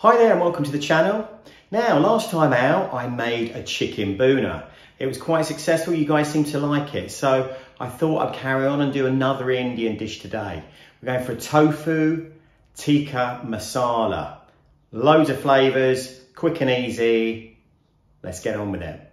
Hi there and welcome to the channel. Now, last time out I made a chicken bhuna. It was quite successful, you guys seem to like it, so I thought I'd carry on and do another Indian dish today. We're going for a Tofu Tikka Masala. Loads of flavours, quick and easy. Let's get on with it.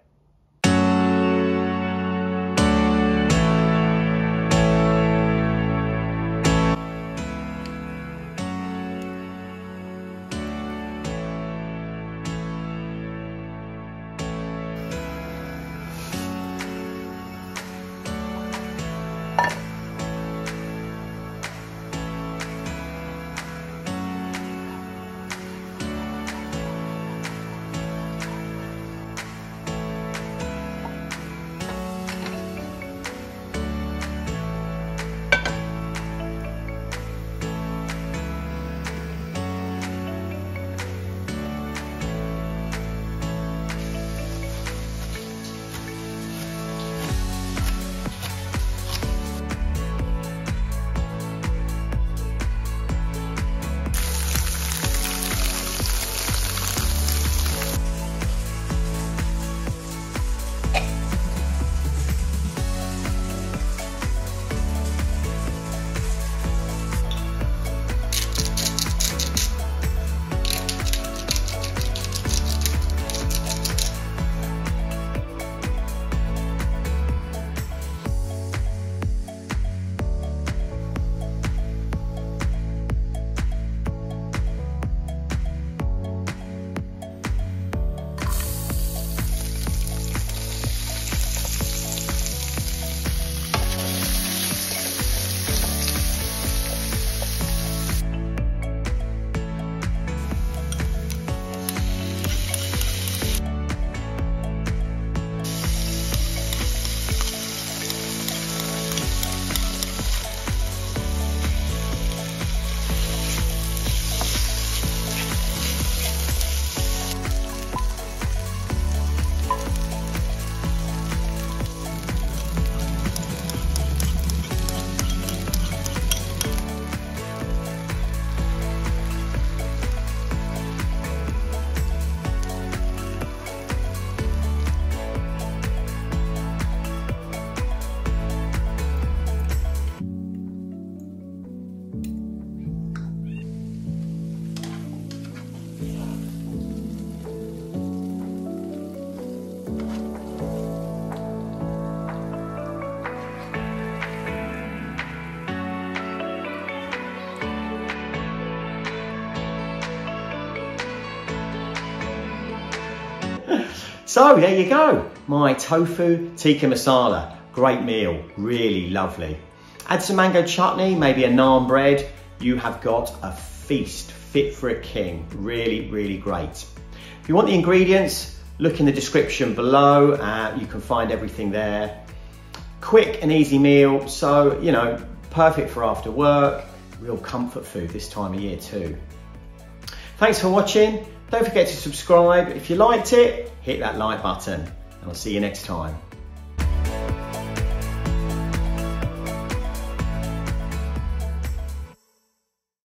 So there you go, my Tofu Tikka Masala. Great meal, really lovely. Add some mango chutney, maybe a naan bread. You have got a feast fit for a king. Really, really great. If you want the ingredients, look in the description below. You can find everything there. Quick and easy meal, so, you know, perfect for after work. Real comfort food this time of year too. Thanks for watching. Don't forget to subscribe. If you liked it, hit that like button, and I'll see you next time.